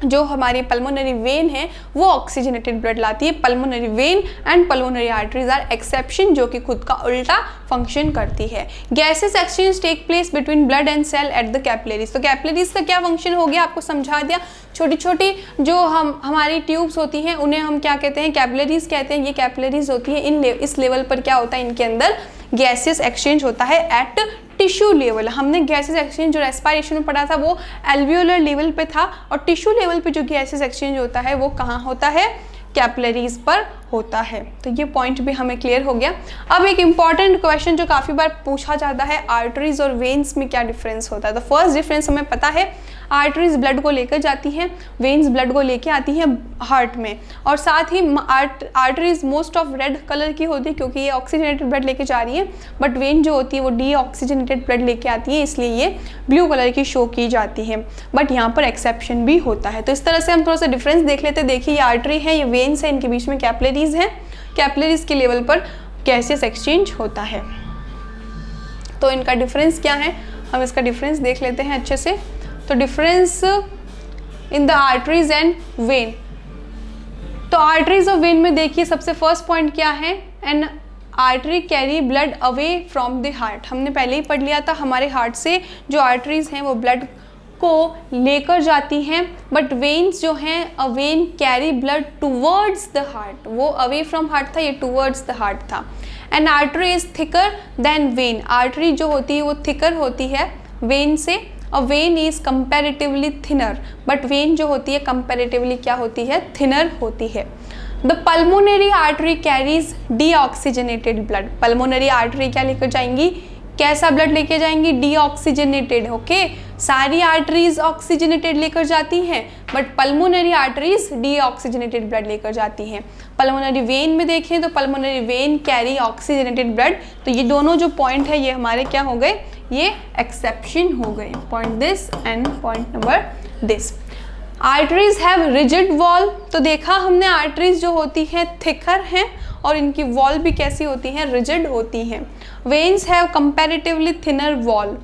जो हमारी पल्मोनरी वेन है वो ऑक्सीजनेटेड ब्लड लाती है। Pulmonary vein and pulmonary arteries are exception जो कि खुद का उल्टा फंक्शन करती है। Gases exchange take place between blood and cell at the capillaries. तो कैपिलरीज का क्या फंक्शन हो गया आपको समझा दिया। छोटी छोटी जो हमारी ट्यूब्स होती हैं उन्हें हम क्या कहते हैं? कैपिलरीज कहते हैं। ये कैपिलरीज होती है इस लेवल पर क्या होता है? इनके अंदर गैसेस एक्सचेंज होता है एट टिश्यू लेवल। हमने गैसेस एक्सचेंज जो रेस्पिरेशन में पढ़ा था वो एल्वियोलर लेवल पे था, और टिश्यू लेवल पे जो गैसेस एक्सचेंज होता है वो कहाँ होता है? कैपिलरीज पर होता है। तो ये पॉइंट भी हमें क्लियर हो गया। अब एक इंपॉर्टेंट क्वेश्चन जो काफ़ी बार पूछा जाता है, आर्टरीज और वेन्स में क्या डिफरेंस होता है? तो फर्स्ट डिफरेंस हमें पता है, आर्टरीज ब्लड को लेकर जाती हैं, वेन्स ब्लड को लेके आती हैं हार्ट में, और साथ ही arteries most of red colour की होती है क्योंकि ये ऑक्सीजनेटेड ब्लड लेके जा रही है, बट वेन जो होती है वो डीऑक्सीजनेटेड ब्लड लेके आती है, इसलिए ये ब्लू कलर की शो की जाती है। बट यहाँ पर एक्सेप्शन भी होता है। तो इस तरह से हम थोड़ा सा डिफरेंस देख लेते हैं। देखिए ये आर्टरी है, ये वेन्स है, इनके बीच में कैपिलरीज है। कैपिलरीज के लेवल पर गैसेस एक्सचेंज होता है। तो इनका डिफरेंस क्या है, हम इसका डिफरेंस देख लेते हैं अच्छे से। तो difference in the arteries and when. तो आर्टरीज और वेन में देखिए सबसे फर्स्ट पॉइंट क्या है? N artery carry blood away from the heart. हमने पहले ही पढ़ लिया था, हमारे हार्ट से जो आर्टरीज हैं वो ब्लड को लेकर जाती हैं, बट वेन्स जो हैं a vein carry blood towards the heart. वो अवे फ्रॉम हार्ट था, ये टूवर्ड्स द हार्ट था। And artery is thicker than vein. Artery जो होती है वो थिकर होती है वेन से। A vein is comparatively thinner, but vein जो होती है कंपैरेटिवली क्या होती है? थिनर होती है। The pulmonary artery carries deoxygenated blood. Pulmonary artery क्या लेकर जाएंगी? कैसा ब्लड लेके जाएंगी? डीऑक्सीजनेटेड। ओके, सारी आर्टरीज ऑक्सीजनेटेड लेकर जाती हैं, but pulmonary arteries deoxygenated blood लेकर जाती हैं। पल्मोनरी वेन में देखें तो pulmonary vein carry oxygenated blood. तो ये दोनों जो पॉइंट है ये हमारे क्या हो गए? ये एक्सेप्शन हो गए। Point this and point number this. Arteries have rigid wall. तो देखा हमने आर्टरीज जो होती हैं थिकर हैं और इनकी वॉल भी कैसी होती हैं? रिजिड होती हैं। Veins have comparatively thinner wall.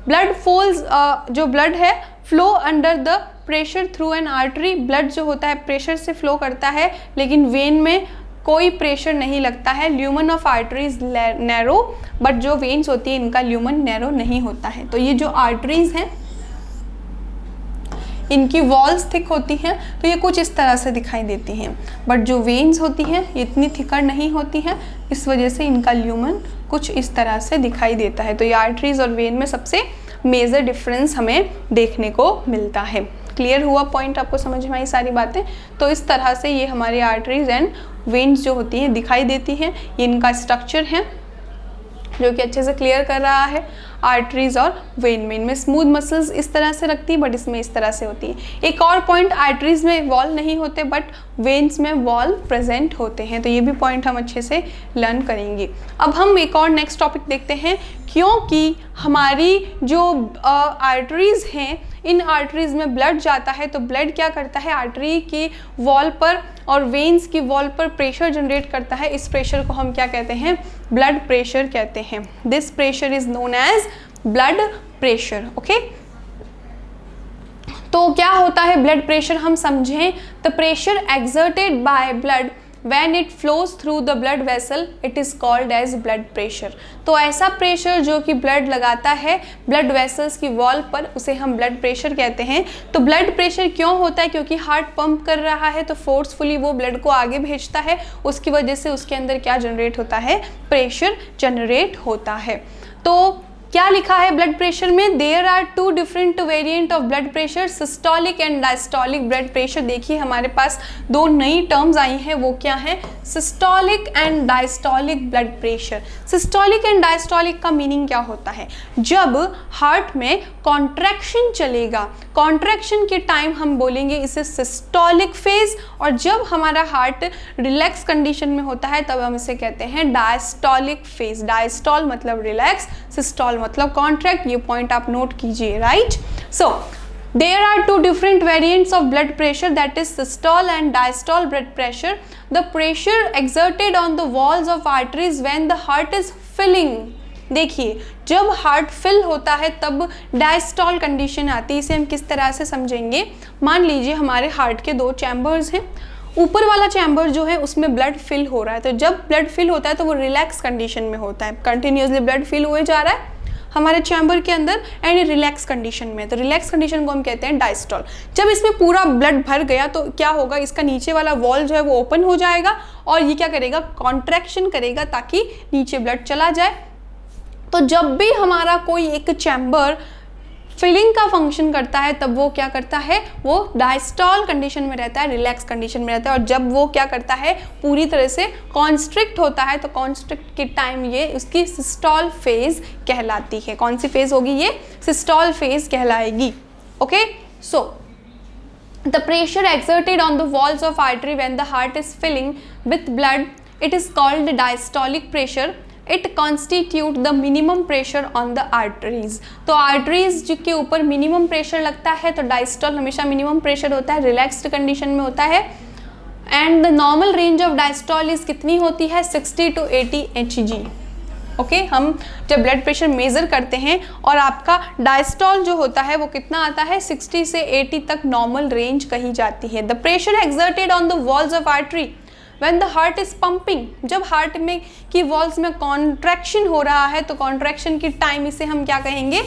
Blood flows, जो ब्लड है flow under the pressure through an artery. Blood जो होता है प्रेशर से फ्लो करता है, लेकिन वेन में कोई प्रेशर नहीं लगता है। Lumen of arteries narrow, but जो वेन्स होती है इनका ल्यूमन नैरो नहीं होता है। तो ये जो आर्टरीज हैं इनकी वॉल्स थिक होती हैं, तो ये कुछ इस तरह से दिखाई देती हैं, बट जो वेन्स होती हैं ये इतनी थिकर नहीं होती हैं, इस वजह से इनका ल्यूमन कुछ इस तरह से दिखाई देता है। तो ये आर्टरीज और वेन में सबसे मेजर डिफरेंस हमें देखने को मिलता है। क्लियर हुआ पॉइंट, आपको समझ में आई सारी बातें? तो इस तरह से ये हमारी आर्टरीज एंड वेन्स जो होती हैं दिखाई देती हैं, ये इनका स्ट्रक्चर है जो कि अच्छे से क्लियर कर रहा है। आर्टरीज और वेन में इनमें स्मूथ मसल्स इस तरह से रखती है, बट इसमें इस तरह से होती है। एक और पॉइंट, आर्टरीज में वॉल नहीं होते बट वेन्स में वॉल प्रेजेंट होते हैं, तो ये भी पॉइंट हम अच्छे से लर्न करेंगे। अब हम एक और नेक्स्ट टॉपिक देखते हैं, क्योंकि हमारी जो आर्टरीज हैं, इन आर्टरीज में ब्लड जाता है, तो ब्लड क्या करता है, आर्टरी की वॉल पर और वेन्स की वॉल पर प्रेशर जनरेट करता है। इस प्रेशर को हम क्या कहते हैं, ब्लड प्रेशर कहते हैं। This pressure is known as blood pressure. Okay, तो क्या होता है ब्लड प्रेशर, हम समझें। The pressure exerted by blood when it flows through the blood vessel it is called as blood pressure। तो ऐसा प्रेशर जो कि ब्लड लगाता है ब्लड वेसल्स की वॉल पर, उसे हम ब्लड प्रेशर कहते हैं। तो ब्लड प्रेशर क्यों होता है, क्योंकि हार्ट पंप कर रहा है तो फोर्सफुली वो ब्लड को आगे भेजता है, उसकी वजह से उसके अंदर क्या जनरेट होता है, प्रेशर जनरेट होता है। तो क्या लिखा है ब्लड प्रेशर में, there are two different variant of blood pressure, systolic and diastolic blood pressure. देखिए हमारे पास दो नई टर्म्स आई हैं, वो क्या है, systolic and diastolic blood pressure. Systolic and diastolic का मीनिंग क्या होता है, जब हार्ट में कॉन्ट्रैक्शन चलेगा, कॉन्ट्रैक्शन के टाइम हम बोलेंगे इसे सिस्टोलिक फेज, और जब हमारा हार्ट रिलैक्स कंडीशन में होता है तब हम इसे कहते हैं डायस्टोलिक फेज। डायस्टोल मतलब रिलैक्स, सिस्टोल मतलब कॉन्ट्रैक्ट, ये पॉइंट आप नोट कीजिए, right. So there are two different variants of blood pressure, that is systole and diastole blood pressure. The pressure exerted on the walls of arteries when the heart is filling, देखिए जब हार्ट फिल होता है तब डायस्टॉल कंडीशन आती है। इसे हम किस तरह से समझेंगे, मान लीजिए हमारे हार्ट के दो चैम्बर्स हैं, ऊपर वाला चैम्बर जो है उसमें ब्लड फिल हो रहा है, तो जब ब्लड फिल होता है तो वो रिलैक्स कंडीशन में होता है, कंटिन्यूसली ब्लड फिल हुए जा रहा है हमारे चैम्बर के अंदर एंड रिलैक्स कंडीशन में, तो रिलैक्स कंडीशन को हम कहते हैं डायस्टॉल। जब इसमें पूरा ब्लड भर गया तो क्या होगा, इसका नीचे वाला वॉल जो है वो ओपन हो जाएगा और ये क्या करेगा, कॉन्ट्रैक्शन करेगा ताकि नीचे ब्लड चला जाए। तो जब भी हमारा कोई एक चैम्बर फिलिंग का फंक्शन करता है तब वो क्या करता है, वो डायस्टॉल कंडीशन में रहता है, रिलैक्स कंडीशन में रहता है। और जब वो क्या करता है, पूरी तरह से कॉन्स्ट्रिक्ट होता है, तो कॉन्स्ट्रिक्ट के टाइम ये उसकी सिस्टोल फेज कहलाती है। कौन सी फेज होगी, ये सिस्टोल फेज कहलाएगी। Okay, so the pressure exerted on the walls of artery when the heart is filling with blood, it is called diastolic pressure. It constitute the minimum pressure on the arteries. तो आर्टरीज के ऊपर मिनिमम प्रेशर लगता है, तो डायस्टोल हमेशा मिनिमम प्रेशर होता है, रिलैक्स्ड कंडीशन में होता है। And the normal range of diastole is कितनी होती है, 60 to 80 Hg। ओके, हम जब ब्लड प्रेशर मेज़र करते हैं और आपका डायस्टोल जो होता है वो कितना आता है, 60 से 80 तक नॉर्मल रेंज कही जाती है। The pressure exerted on the walls of artery when the heart is pumping, जब हार्ट में की वॉल्स में कॉन्ट्रैक्शन हो रहा है तो कॉन्ट्रैक्शन की टाइम इसे हम क्या कहेंगे,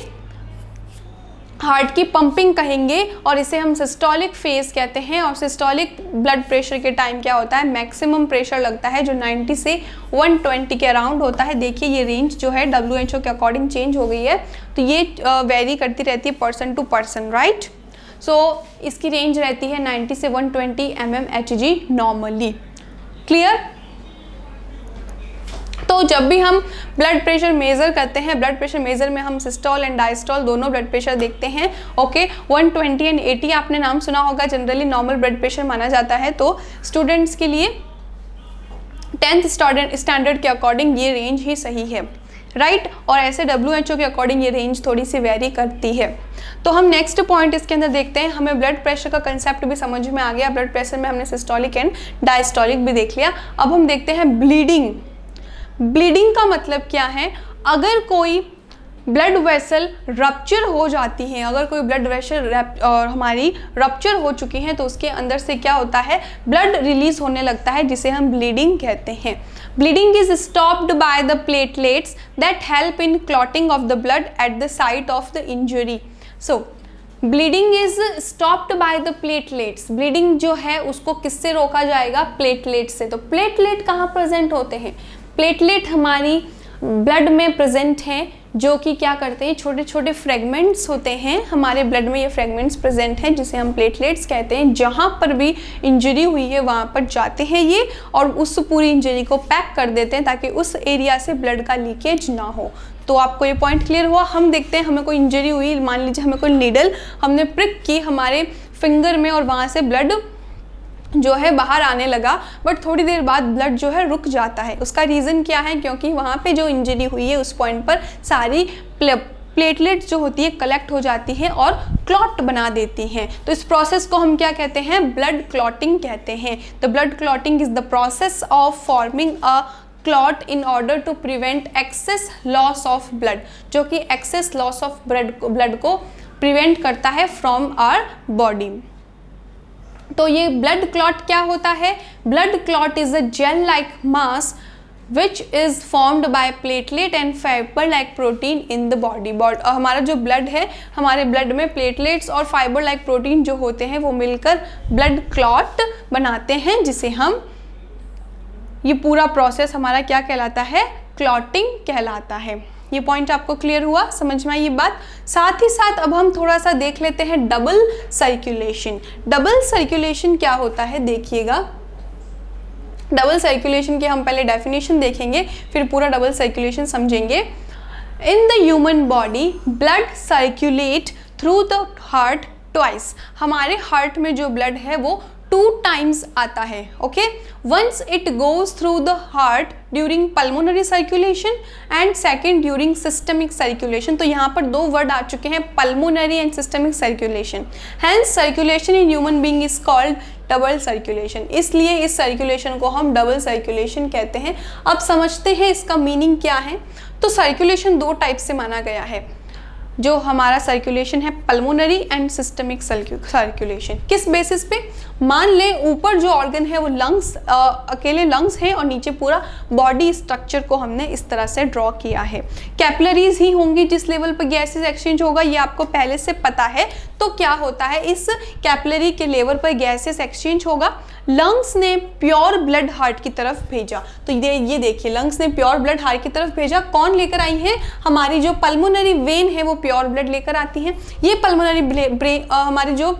हार्ट की पंपिंग कहेंगे, और इसे हम सिस्टोलिक फेज कहते हैं। और सिस्टोलिक ब्लड प्रेशर के टाइम क्या होता है, मैक्सिमम प्रेशर लगता है जो 90 से 120 के अराउंड होता है। देखिए ये रेंज जो है WHO के अकॉर्डिंग चेंज हो गई है, तो ये वेरी करती रहती है पर्सन टू पर्सन, राइट। सो इसकी रेंज रहती है 90 से 120 mmHg नॉर्मली। क्लियर। तो जब भी हम ब्लड प्रेशर मेज़र करते हैं, ब्लड प्रेशर मेज़र में हम सिस्टोल एंड डायस्टोल दोनों ब्लड प्रेशर देखते हैं। ओके, 120 एंड 80 आपने नाम सुना होगा, जनरली नॉर्मल ब्लड प्रेशर माना जाता है। तो स्टूडेंट्स के लिए 10th स्टैंडर्ड के अकॉर्डिंग ये रेंज ही सही है, राइट। और ऐसे WHO के अकॉर्डिंग ये रेंज थोड़ी सी वेरी करती है। तो हम नेक्स्ट पॉइंट इसके अंदर देखते हैं, हमें ब्लड प्रेशर का कंसेप्ट भी समझ में आ गया। ब्लड प्रेशर में हमने सिस्टोलिक एंड डायस्टोलिक भी देख लिया। अब हम देखते हैं ब्लीडिंग। ब्लीडिंग का मतलब क्या है, अगर कोई ब्लड वेसल रप्चर हो जाती है, अगर कोई ब्लड वेसल हमारी रप्चर हो चुकी है तो उसके अंदर से क्या होता है, ब्लड रिलीज होने लगता है, जिसे हम ब्लीडिंग कहते हैं। Bleeding is stopped by the platelets that help in clotting of the blood at the site of the injury. So bleeding is stopped by the platelets. Bleeding जो है उसको किससे रोका जाएगा, प्लेटलेट से। तो प्लेटलेट कहाँ प्रेजेंट होते हैं, प्लेटलेट हमारी ब्लड में प्रेजेंट हैं जो कि क्या करते हैं, छोटे छोटे फ्रेगमेंट्स होते हैं हमारे ब्लड में, ये फ्रेगमेंट्स प्रेजेंट हैं जिसे हम प्लेटलेट्स कहते हैं। जहाँ पर भी इंजरी हुई है वहाँ पर जाते हैं ये और उस पूरी इंजरी को पैक कर देते हैं ताकि उस एरिया से ब्लड का लीकेज ना हो। तो आपको ये पॉइंट क्लियर हुआ। हम देखते हैं हमें कोई इंजरी हुई, मान लीजिए हमें कोई नीडल हमने प्रिक की हमारे फिंगर में और वहाँ से ब्लड जो है बाहर आने लगा, बट थोड़ी देर बाद ब्लड जो है रुक जाता है। उसका रीज़न क्या है, क्योंकि वहाँ पे जो इंजरी हुई है उस पॉइंट पर सारी प्लेटलेट्स जो होती है कलेक्ट हो जाती हैं और क्लॉट बना देती हैं। तो इस प्रोसेस को हम क्या कहते हैं, ब्लड क्लॉटिंग कहते हैं। The blood clotting is the process of forming a clot in order to prevent excess loss of blood, जो कि एक्सेस लॉस ऑफ ब्लड को प्रिवेंट करता है फ्रॉम आवर बॉडी। तो ये ब्लड क्लॉट क्या होता है, blood clot is a gel like mass which is formed by platelet and fibre like protein in the body. हमारा जो ब्लड है, हमारे ब्लड में प्लेटलेट्स और फाइबर लाइक प्रोटीन जो होते हैं वो मिलकर ब्लड क्लॉट बनाते हैं, जिसे हम, ये पूरा प्रोसेस हमारा क्या कहलाता है, क्लॉटिंग कहलाता है। ये पॉइंट आपको क्लियर हुआ, समझ में आई ये बात। साथ ही साथ अब हम थोड़ा सा देख लेते हैं डबल सर्कुलेशन। डबल सर्कुलेशन क्या होता है देखिएगा। डबल सर्कुलेशन की हम पहले डेफिनेशन देखेंगे, फिर पूरा डबल सर्कुलेशन समझेंगे। In the human body blood circulate through the heart twice. हमारे हार्ट में जो ब्लड है वो 2 टाइम्स आता है। Okay, once it goes through the heart during pulmonary circulation and second during systemic circulation. तो यहाँ पर 2 वर्ड आ चुके हैं, pulmonary and systemic circulation. Hence circulation in human being is called double circulation. इसलिए इस सर्कुलेशन को हम डबल सर्कुलेशन कहते हैं। अब समझते हैं इसका मीनिंग क्या है। तो सर्कुलेशन 2 टाइप से माना गया है। जो हमारा सर्कुलेशन है पल्मोनरी एंड सिस्टमिक सर्कुलेशन। किस बेसिस पे, मान ले ऊपर जो ऑर्गन है वो लंग्स, अकेले लंग्स हैं और नीचे पूरा बॉडी स्ट्रक्चर को हमने इस तरह से ड्रॉ किया है। कैपिलरीज ही होंगी जिस लेवल पर गैसेस एक्सचेंज होगा, ये आपको पहले से पता है। तो क्या होता है, इस कैपिलरी के लेवल पर गैसेस एक्सचेंज होगा। लंग्स ने प्योर ब्लड हार्ट की तरफ भेजा। तो ये देखिए, लंग्स ने प्योर ब्लड हार्ट की तरफ भेजा। कौन लेकर आई है, हमारी जो पल्मोनरी वेन है वो प्योर ब्लड लेकर आती है। ये पल्मोनरी हमारी जो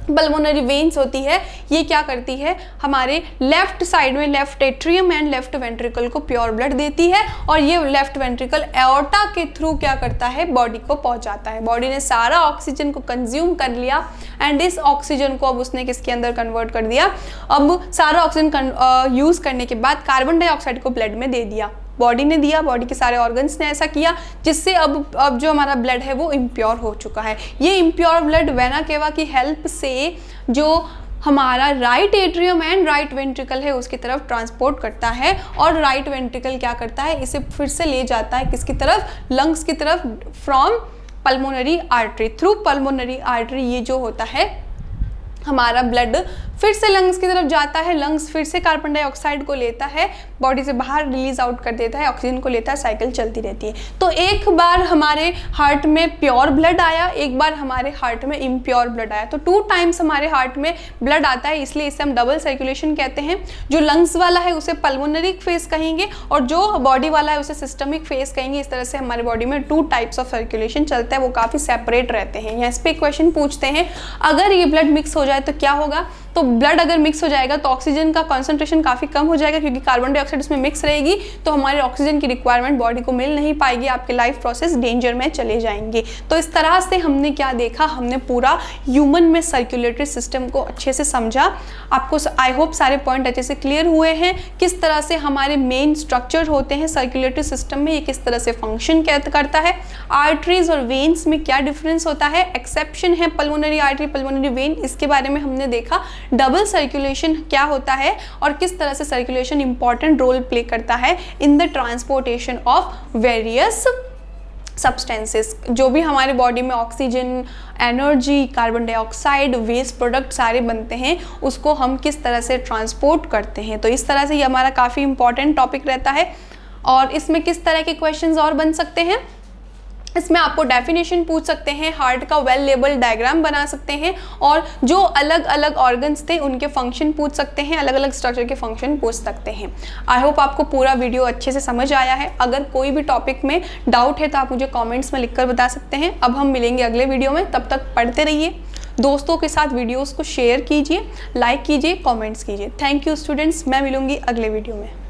पल्मोनरी वेन्स होती है ये क्या करती है, हमारे लेफ्ट साइड में left atrium and left ventricle को प्योर ब्लड देती है और ये लेफ्ट वेंट्रिकल एओर्टा के थ्रू क्या करता है, बॉडी को पहुंचाता है। बॉडी ने सारा ऑक्सीजन को कंज्यूम कर लिया एंड इस ऑक्सीजन को अब उसने किसके अंदर कन्वर्ट कर दिया। अब सारा ऑक्सीजन यूज करने के बाद कार्बन डाइऑक्साइड को ब्लड में दे दिया, बॉडी ने दिया, बॉडी के सारे ऑर्गन्स ने ऐसा किया, जिससे अब जो हमारा ब्लड है वो इम्प्योर हो चुका है। ये इम्प्योर ब्लड वेना केवा की हेल्प से जो हमारा right atrium and right ventricle है उसकी तरफ ट्रांसपोर्ट करता है और राइट वेंट्रिकल क्या करता है, इसे फिर से ले जाता है किसकी तरफ, लंग्स की तरफ, from pulmonary artery, through pulmonary artery. ये जो होता है हमारा ब्लड फिर से लंग्स की तरफ जाता है, लंग्स फिर से कार्बन डाइऑक्साइड को लेता है, बॉडी से बाहर रिलीज आउट कर देता है, ऑक्सीजन को लेता है, साइकिल चलती रहती है। तो एक बार हमारे हार्ट में प्योर ब्लड आया, एक बार हमारे हार्ट में इम्प्योर ब्लड आया। तो 2 टाइम्स हमारे हार्ट में ब्लड आता है, इसलिए इसे हम डबल सर्कुलेशन कहते हैं। जो लंग्स वाला है उसे पल्मोनरी फेस कहेंगे और जो बॉडी वाला है उसे सिस्टमिक फेस कहेंगे। इस तरह से हमारे बॉडी में 2 टाइप्स ऑफ सर्कुलेशन चलता है, वो काफ़ी सेपरेट रहते हैं। यहाँ इस पर क्वेश्चन पूछते हैं, अगर ये ब्लड मिक्स हो जाए तो क्या होगा। तो ब्लड अगर मिक्स हो जाएगा तो ऑक्सीजन का कॉन्सेंट्रेशन काफ़ी कम हो जाएगा, क्योंकि कार्बन डाइऑक्साइड उसमें मिक्स रहेगी, तो हमारे ऑक्सीजन की रिक्वायरमेंट बॉडी को मिल नहीं पाएगी, आपके लाइफ प्रोसेस डेंजर में चले जाएंगे। तो इस तरह से हमने क्या देखा, हमने पूरा ह्यूमन में सर्कुलेटरी सिस्टम को अच्छे से समझा। आपको आई होप सारे पॉइंट अच्छे से क्लियर हुए हैं, किस तरह से हमारे मेन स्ट्रक्चर होते हैं सर्कुलेटरी सिस्टम में, ये किस तरह से फंक्शन करता है, आर्टरीज और वेन्स में क्या डिफरेंस होता है, एक्सेप्शन है पल्मोनरी आर्टरी, पल्मोनरी वेन, इसके बारे में हमने देखा। डबल सर्कुलेशन क्या होता है और किस तरह से सर्कुलेशन इंपॉर्टेंट रोल प्ले करता है in the transportation of various substances. जो भी हमारे बॉडी में oxygen, energy, carbon dioxide, waste product सारे बनते हैं, उसको हम किस तरह से ट्रांसपोर्ट करते हैं। तो इस तरह से ये हमारा काफ़ी इंपॉर्टेंट टॉपिक रहता है और इसमें किस तरह के क्वेश्चंस और बन सकते हैं। इसमें आपको डेफिनेशन पूछ सकते हैं, हार्ट का वेल लेबल डायग्राम बना सकते हैं, और जो अलग अलग ऑर्गन्स थे उनके फंक्शन पूछ सकते हैं, अलग अलग स्ट्रक्चर के फंक्शन पूछ सकते हैं। आई होप आपको पूरा वीडियो अच्छे से समझ आया है। अगर कोई भी टॉपिक में डाउट है तो आप मुझे कॉमेंट्स में लिखकर बता सकते हैं। अब हम मिलेंगे अगले वीडियो में, तब तक पढ़ते रहिए, दोस्तों के साथ वीडियोज़ को शेयर कीजिए, लाइक कीजिए, कॉमेंट्स कीजिए। थैंक यू स्टूडेंट्स, मैं मिलूंगी अगले वीडियो में।